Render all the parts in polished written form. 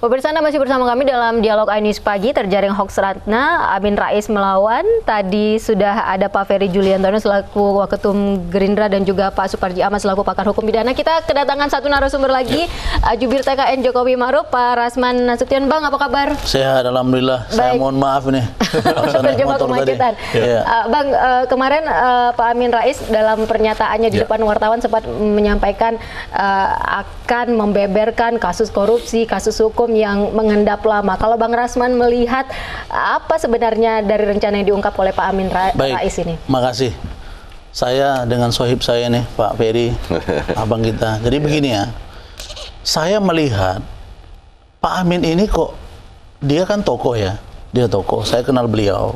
Pemirsa, Anda masih bersama kami dalam Dialog Ainews Pagi. Terjaring hoax Ratna, Amin Rais melawan. Tadi sudah ada Pak Ferry Juliantono selaku Waketum Gerindra dan juga Pak Suparji Ahmad selaku pakar hukum pidana. Kita kedatangan satu narasumber lagi, Jubir TKN Jokowi Ma'ruf, Pak Rasman Nasution. Bang, apa kabar? Sehat, alhamdulillah. Baik. Saya mohon maaf nih. Terjebak kemacetan. Bang, kemarin Pak Amin Rais dalam pernyataannya di depan wartawan sempat menyampaikan akan membeberkan kasus korupsi, kasus hukum yang mengendap lama. Kalau Bang Rasman melihat apa sebenarnya dari rencana yang diungkap oleh Pak Amin Rais ini? Makasih. Saya dengan sohib saya nih, Pak Ferry, abang kita. Jadi begini ya, saya melihat Pak Amin ini kok, dia kan tokoh ya, dia tokoh. Saya kenal beliau.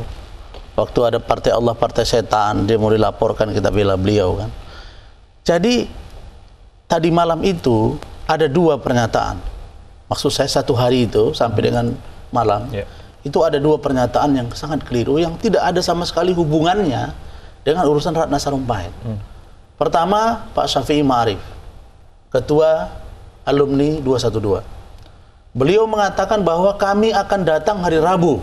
Waktu ada partai Allah, partai setan, dia mau dilaporkan, kita bela beliau kan. Jadi tadi malam itu ada dua pernyataan. Maksud saya satu hari itu sampai dengan malam, itu ada dua pernyataan yang sangat keliru, yang tidak ada sama sekali hubungannya dengan urusan Ratna Sarumpait. Pertama, Pak Syafi'i Ma'arif, Ketua Alumni 212. Beliau mengatakan bahwa kami akan datang hari Rabu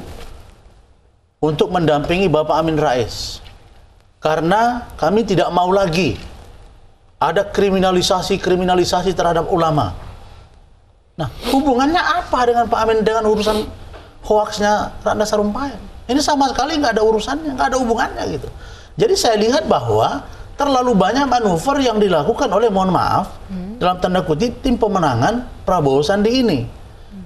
untuk mendampingi Bapak Amin Rais. Karena kami tidak mau lagi ada kriminalisasi terhadap ulama. Nah, hubungannya apa dengan Pak Amin dengan urusan hoaxnya Ratna Sarumpait? Ini sama sekali nggak ada urusannya, nggak ada hubungannya gitu. Jadi saya lihat bahwa terlalu banyak manuver yang dilakukan oleh, mohon maaf, dalam tanda kutip, tim pemenangan Prabowo Sandi ini.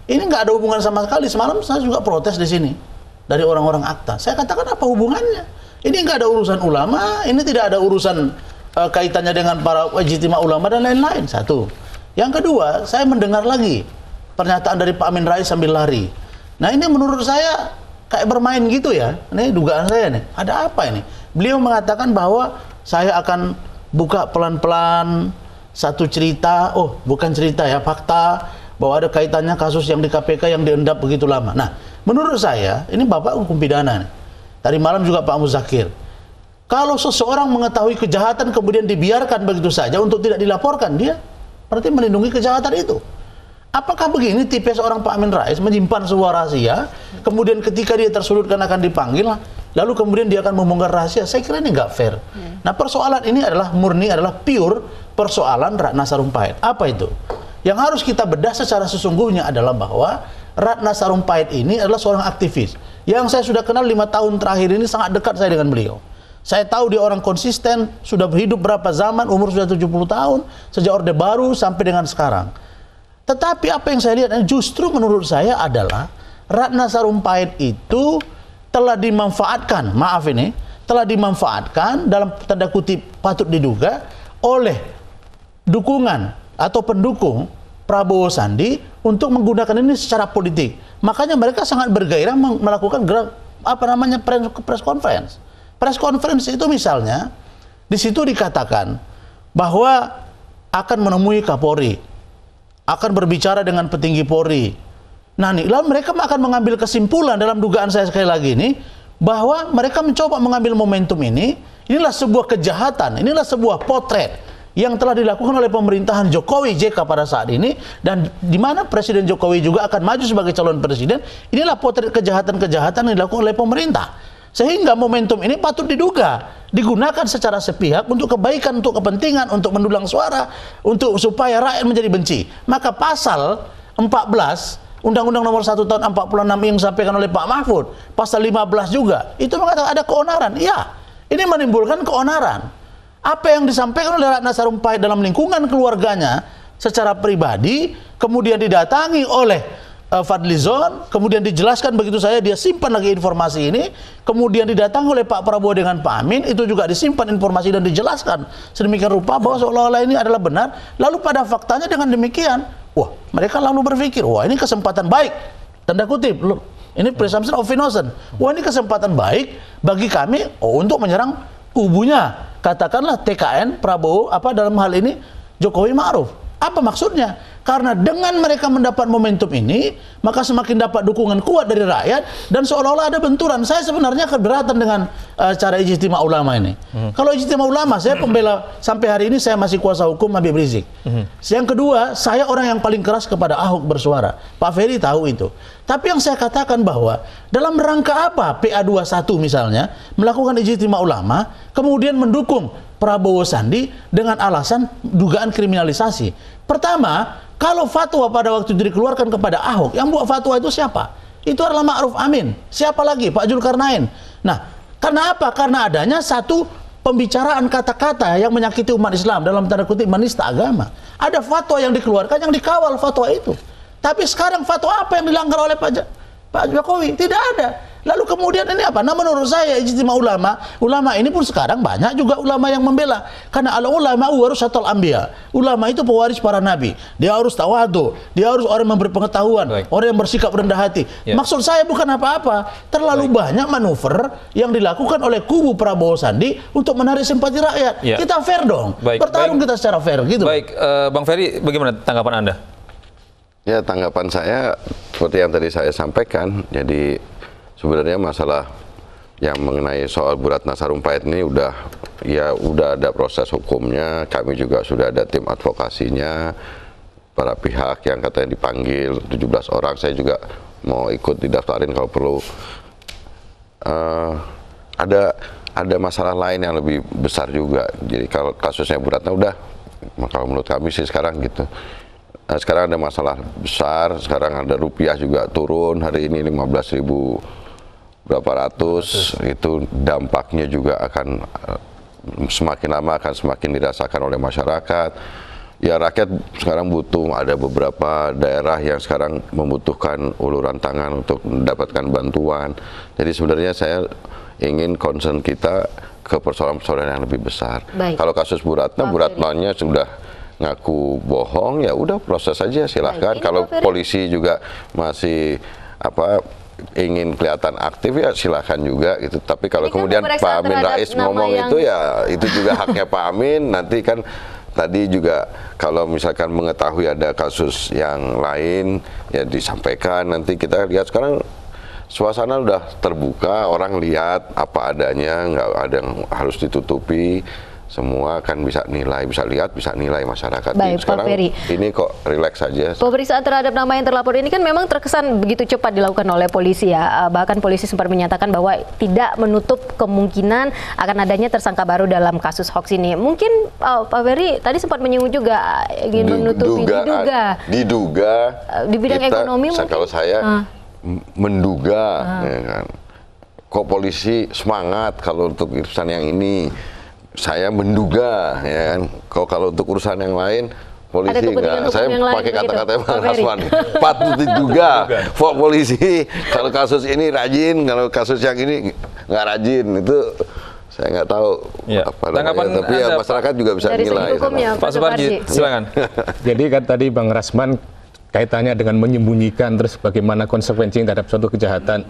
Ini nggak ada hubungan sama sekali. Semalam saya juga protes di sini dari orang-orang Akta. Saya katakan apa hubungannya? Ini nggak ada urusan ulama, ini tidak ada urusan kaitannya dengan para ijtima ulama dan lain-lain. Satu. Yang kedua, saya mendengar lagi pernyataan dari Pak Amin Rais sambil lari. Nah, ini menurut saya kayak bermain gitu ya. Ini dugaan saya nih. Ada apa ini? Beliau mengatakan bahwa saya akan buka pelan-pelan satu cerita. Oh, bukan cerita ya, fakta bahwa ada kaitannya kasus yang di KPK yang diendap begitu lama. Nah, menurut saya, ini Bapak hukum pidana nih. Tadi malam juga Pak Muzakir. Kalau seseorang mengetahui kejahatan kemudian dibiarkan begitu saja untuk tidak dilaporkan, dia berarti melindungi kejahatan itu. Apakah begini tipe seorang Pak Amin Rais menyimpan sebuah rahasia, kemudian ketika dia tersudutkan akan dipanggil, lalu kemudian dia akan membongkar rahasia? Saya kira ini nggak fair. Nah, persoalan ini adalah murni, adalah pure persoalan Ratna Sarumpait. Apa itu? Yang harus kita bedah secara sesungguhnya adalah bahwa Ratna Sarumpait ini adalah seorang aktivis yang saya sudah kenal 5 tahun terakhir ini, sangat dekat saya dengan beliau. Saya tahu dia orang konsisten, sudah berhidup berapa zaman, umur sudah 70 tahun, sejak Orde Baru sampai dengan sekarang. Tetapi apa yang saya lihat justru menurut saya adalah Ratna Sarumpait itu telah dimanfaatkan, maaf ini, telah dimanfaatkan dalam tanda kutip patut diduga oleh dukungan atau pendukung Prabowo Sandi untuk menggunakan ini secara politik. Makanya mereka sangat bergairah melakukan press conference. Press conference itu misalnya, di situ dikatakan bahwa akan menemui Kapolri, akan berbicara dengan petinggi Polri. Nah, nih, lalu mereka akan mengambil kesimpulan dalam dugaan saya sekali lagi ini, bahwa mereka mencoba mengambil momentum ini, inilah sebuah kejahatan, inilah sebuah potret yang telah dilakukan oleh pemerintahan Jokowi JK pada saat ini, dan di mana Presiden Jokowi juga akan maju sebagai calon presiden. Inilah potret kejahatan-kejahatan yang dilakukan oleh pemerintah. Sehingga momentum ini patut diduga digunakan secara sepihak untuk kebaikan, untuk kepentingan, untuk mendulang suara, untuk supaya rakyat menjadi benci. Maka pasal 14 Undang-Undang Nomor 1 Tahun 46 yang disampaikan oleh Pak Mahfud, pasal 15 juga, itu mengatakan ada keonaran. Iya, ini menimbulkan keonaran. Apa yang disampaikan oleh Ratna Sarumpait dalam lingkungan keluarganya secara pribadi, kemudian didatangi oleh Fadlizon, kemudian dijelaskan begitu saja, dia simpan lagi informasi ini, kemudian didatangi oleh Pak Prabowo dengan Pak Amin, itu juga disimpan informasi dan dijelaskan sedemikian rupa bahwa seolah-olah ini adalah benar. Lalu pada faktanya dengan demikian, wah, mereka lalu berpikir, wah, ini kesempatan baik, tanda kutip, ini presumption of innocence, wah, ini kesempatan baik bagi kami untuk menyerang kubunya, katakanlah TKN Prabowo, dalam hal ini Jokowi Ma'ruf. Apa maksudnya? Karena dengan mereka mendapat momentum ini, maka semakin dapat dukungan kuat dari rakyat dan seolah-olah ada benturan. Saya sebenarnya keberatan dengan cara ijtima ulama ini. Kalau ijtima ulama, saya pembela sampai hari ini saya masih kuasa hukum Habib Rizik. Yang kedua, saya orang yang paling keras kepada Ahok bersuara. Pak Ferry tahu itu. Tapi yang saya katakan bahwa dalam rangka apa PA21 misalnya melakukan ijtima ulama, kemudian mendukung Prabowo Sandi dengan alasan dugaan kriminalisasi. Pertama, kalau fatwa pada waktu itu dikeluarkan kepada Ahok, yang buat fatwa itu siapa? Itu adalah Ma'ruf Amin. Siapa lagi? Pak Zulkarnain. Nah, karena apa? Karena adanya satu pembicaraan kata-kata yang menyakiti umat Islam, dalam tanda kutip menista agama. Ada fatwa yang dikeluarkan yang dikawal fatwa itu. Tapi sekarang fatwa apa yang dilanggar oleh Pak Jokowi? Tidak ada. Lalu kemudian ini apa? Nah, menurut saya ijtima ulama ini pun sekarang banyak juga ulama yang membela. Karena al-ulama warasatul anbiya. Ulama itu pewaris para nabi. Dia harus tawadu, dia harus orang yang berpengetahuan, orang yang bersikap rendah hati. Maksud saya bukan apa-apa. Terlalu banyak manuver yang dilakukan oleh kubu Prabowo Sandi untuk menarik simpati rakyat. Kita fair dong. Bertarung kita secara fair gitu. Baik, Bang Ferry, bagaimana tanggapan Anda? Ya, tanggapan saya seperti yang tadi saya sampaikan. Jadi sebenarnya masalah yang mengenai soal Bu Ratna Sarumpait ini udah ada proses hukumnya. Kami juga sudah ada tim advokasinya, para pihak yang katanya dipanggil 17 orang. Saya juga mau ikut didaftarin kalau perlu. Ada masalah lain yang lebih besar juga. Jadi kalau kasusnya Bu Ratna udah, kalau menurut kami sih sekarang gitu. Nah, sekarang ada masalah besar, sekarang ada rupiah juga turun, hari ini 15.000 berapa ratus, itu dampaknya juga akan semakin lama akan semakin dirasakan oleh masyarakat. Ya, rakyat sekarang butuh, ada beberapa daerah yang sekarang membutuhkan uluran tangan untuk mendapatkan bantuan. Jadi sebenarnya saya ingin concern kita ke persoalan-persoalan yang lebih besar. Kalau kasus Bu Ratnanya sudah ngaku bohong, ya udah proses saja, silahkan. Kalau polisi juga masih ingin kelihatan aktif, ya silahkan juga gitu. Tapi kalau kemudian Pak Amin Rais ngomong itu, ya itu juga haknya Pak Amin. Nanti kan tadi juga kalau misalkan mengetahui ada kasus yang lain, ya disampaikan. Nanti kita lihat sekarang suasana udah terbuka, orang lihat apa adanya, nggak ada yang harus ditutupi. Semua kan bisa nilai, bisa lihat, bisa nilai masyarakat. Baik, sekarang Pak Ferry, ini kok rileks saja. Pemeriksaan terhadap nama yang terlapor ini kan memang terkesan begitu cepat dilakukan oleh polisi ya. Bahkan polisi sempat menyatakan bahwa tidak menutup kemungkinan akan adanya tersangka baru dalam kasus hoax ini. Mungkin Pak Ferry tadi sempat menyinggung juga ingin menutupi diduga di bidang ekonomi mungkin. Kalau saya menduga, ya kan, kok polisi semangat kalau untuk urusan yang ini. Saya menduga, ya kan, kalau untuk urusan yang lain polisi enggak. Saya pakai kata-kata Bang Rasman, patut diduga. Polisi kalau kasus ini rajin, kalau kasus yang ini nggak rajin, itu saya nggak tahu. Tapi ya masyarakat juga bisa nilai. Pak Suparji, silakan. Jadi kan tadi Bang Rasman kaitannya dengan menyembunyikan terus bagaimana konsekuensi terhadap suatu kejahatan.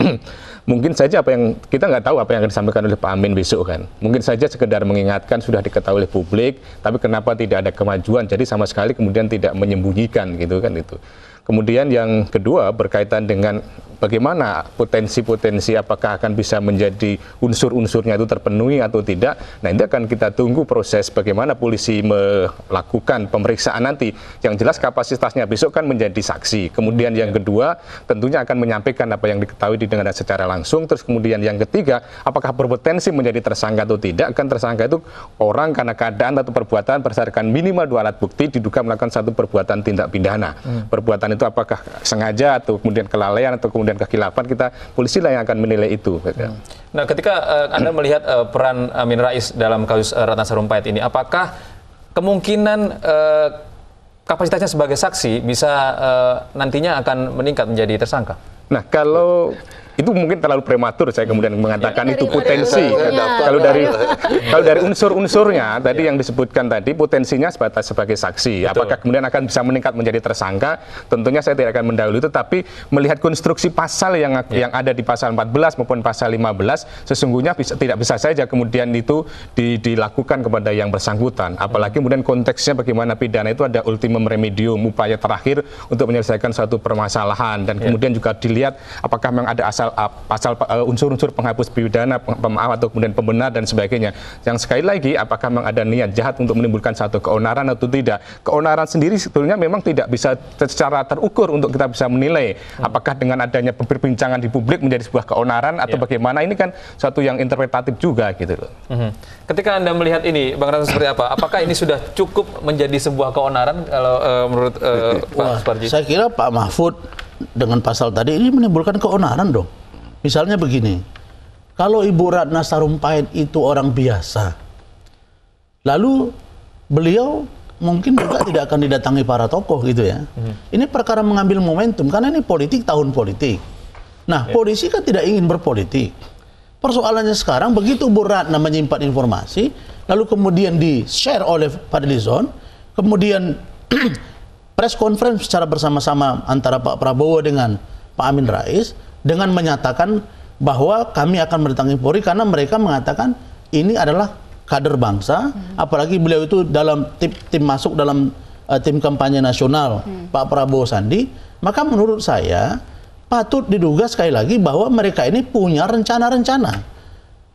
Mungkin saja kita nggak tahu apa yang akan disampaikan oleh Pak Amin besok kan. Mungkin saja sekedar mengingatkan, sudah diketahui oleh publik, tapi kenapa tidak ada kemajuan, jadi sama sekali kemudian tidak menyembunyikan gitu kan itu. Kemudian yang kedua berkaitan dengan bagaimana potensi-potensi apakah akan bisa menjadi unsur-unsurnya itu terpenuhi atau tidak. Nah, ini akan kita tunggu proses bagaimana polisi melakukan pemeriksaan nanti. Yang jelas kapasitasnya besok kan menjadi saksi. Kemudian yang kedua tentunya akan menyampaikan apa yang diketahui didengar secara langsung. Terus kemudian yang ketiga, apakah berpotensi menjadi tersangka atau tidak. Kan tersangka itu orang karena keadaan atau perbuatan berdasarkan minimal 2 alat bukti diduga melakukan satu perbuatan tindak pidana. Perbuatan itu apakah sengaja atau kemudian kelalaian atau kemudian kekhilafan, polisi lah yang akan menilai itu. Nah, ketika Anda melihat peran Amin Rais dalam kasus Ratna Sarumpait ini, apakah kemungkinan kapasitasnya sebagai saksi bisa nantinya akan meningkat menjadi tersangka? Nah, kalau itu mungkin terlalu prematur saya kemudian mengatakan itu potensi. Kalau dari unsur-unsurnya tadi yang disebutkan tadi, potensinya sebagai saksi. Apakah kemudian akan bisa meningkat menjadi tersangka? Tentunya saya tidak akan mendahului itu, tapi melihat konstruksi pasal yang ada di pasal 14 maupun pasal 15, sesungguhnya tidak bisa saja kemudian itu dilakukan kepada yang bersangkutan. Apalagi kemudian konteksnya bagaimana pidana itu ada ultimum remedium, upaya terakhir untuk menyelesaikan suatu permasalahan, dan kemudian juga dilihat apakah memang ada pasal unsur-unsur penghapus pidana, pemaaf atau kemudian pembenar dan sebagainya. Yang sekali lagi, apakah memang ada niat jahat untuk menimbulkan satu keonaran atau tidak? Keonaran sendiri sebetulnya memang tidak bisa secara terukur untuk kita bisa menilai apakah dengan adanya perbincangan di publik menjadi sebuah keonaran atau bagaimana. Ini kan suatu yang interpretatif juga gitu loh. Ketika Anda melihat ini, Bang Rasman, seperti apa? Apakah ini sudah cukup menjadi sebuah keonaran kalau menurut Pak Suparji? Saya kira Pak Mahfud dengan pasal tadi ini menimbulkan keonaran dong. Misalnya begini, kalau Ibu Ratna Sarumpait itu orang biasa, lalu beliau mungkin juga tidak akan didatangi para tokoh gitu ya. Ini perkara mengambil momentum, karena ini politik, tahun politik. Nah, polisi kan tidak ingin berpolitik. Persoalannya sekarang, begitu Bu Ratna menyimpan informasi, lalu kemudian di-share oleh Fadlizon, kemudian press conference secara bersama-sama antara Pak Prabowo dengan Pak Amin Rais, dengan menyatakan bahwa kami akan mendatangi Polri karena mereka mengatakan ini adalah kader bangsa, apalagi beliau itu dalam tim masuk dalam tim kampanye nasional Pak Prabowo Sandi, maka menurut saya patut diduga sekali lagi bahwa mereka ini punya rencana-rencana,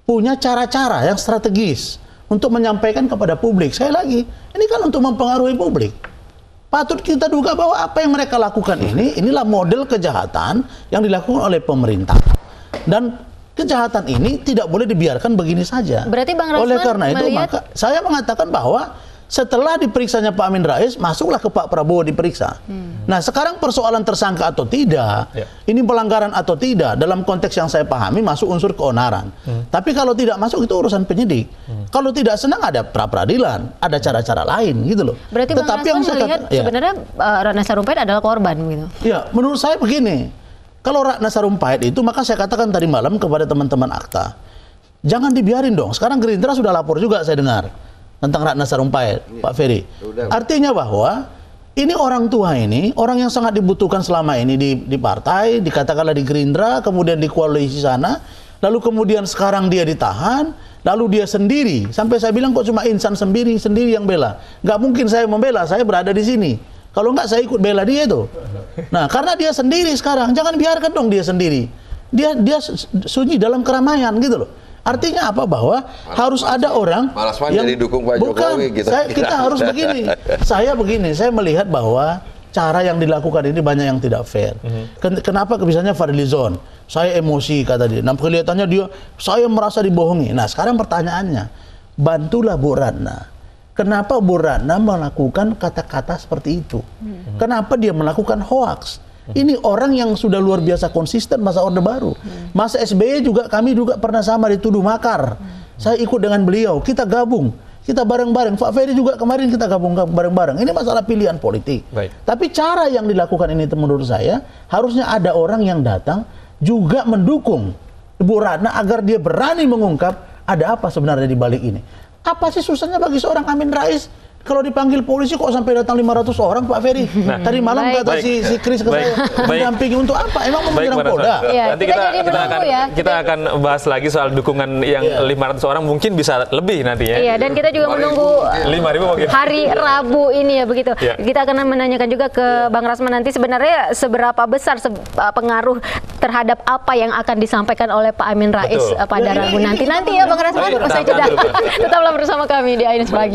punya cara-cara yang strategis untuk menyampaikan kepada publik. Sekali lagi, ini kan untuk mempengaruhi publik. Patut kita duga bahwa apa yang mereka lakukan inilah model kejahatan yang dilakukan oleh pemerintah. Dan kejahatan ini tidak boleh dibiarkan begini saja. Berarti Bang Rasman oleh karena itu, melihat... maka saya mengatakan bahwa setelah diperiksanya Pak Amin Rais, masuklah ke Pak Prabowo diperiksa. Nah, sekarang persoalan tersangka atau tidak, ini pelanggaran atau tidak, dalam konteks yang saya pahami masuk unsur keonaran. Tapi kalau tidak masuk itu urusan penyidik. Kalau tidak senang ada pra-peradilan, ada cara-cara lain gitu loh. Berarti Bang Rasman melihat sebenarnya Ratna Sarumpait adalah korban gitu. Ya, menurut saya begini. Kalau Ratna Sarumpait itu, maka saya katakan tadi malam kepada teman-teman Akta, jangan dibiarin dong. Sekarang Gerindra sudah lapor juga saya dengar tentang Ratna Sarumpait, Pak Ferry. Artinya bahwa ini orang tua ini, orang yang sangat dibutuhkan selama ini di partai, dikatakanlah di Gerindra, kemudian di koalisi sana, lalu kemudian sekarang dia ditahan, lalu dia sendiri. Sampai saya bilang kok cuma insan sendiri yang bela. Nggak mungkin saya membela, saya berada di sini. Kalau nggak saya ikut bela dia itu. Nah, karena dia sendiri sekarang, jangan biarkan dong dia sendiri. Dia sunyi dalam keramaian gitu loh. Artinya apa? Bahwa harus ada orang yang jadi dukung Pak Jokowi gitu. Kita harus begini. Saya melihat bahwa cara yang dilakukan ini banyak yang tidak fair. Kenapa misalnya Fadlizon, saya emosi kata dia. Nah, kelihatannya saya merasa dibohongi. Nah, sekarang pertanyaannya, bantulah Bu Ratna. Kenapa Bu Ratna melakukan kata-kata seperti itu? Kenapa dia melakukan hoaks? Ini orang yang sudah luar biasa konsisten masa Orde Baru. Masa SBY juga kami juga pernah sama dituduh makar. Saya ikut dengan beliau, kita gabung, kita bareng-bareng. Pak Ferry juga kemarin kita gabung bareng-bareng. Ini masalah pilihan politik. Tapi cara yang dilakukan ini menurut saya harusnya ada orang yang datang juga mendukung Bu Ratna agar dia berani mengungkap ada apa sebenarnya di balik ini. Apa sih susahnya bagi seorang Amin Rais? Kalau dipanggil polisi kok sampai datang 500 orang, Pak Ferry? Tadi malam kata si Kris ke saya, mendampingi untuk apa? Emang mau menyerang Polda? Nanti kita akan bahas lagi soal dukungan yang 500 orang, mungkin bisa lebih nantinya. Iya, dan kita juga menunggu 5.000 hari Rabu ini ya begitu. Kita akan menanyakan juga ke Bang Rasman nanti sebenarnya seberapa besar pengaruh terhadap apa yang akan disampaikan oleh Pak Amin Rais pada Rabu nanti. Nanti ya Bang Rasman, usai jeda. Tetaplah bersama kami di Ainus Pagi.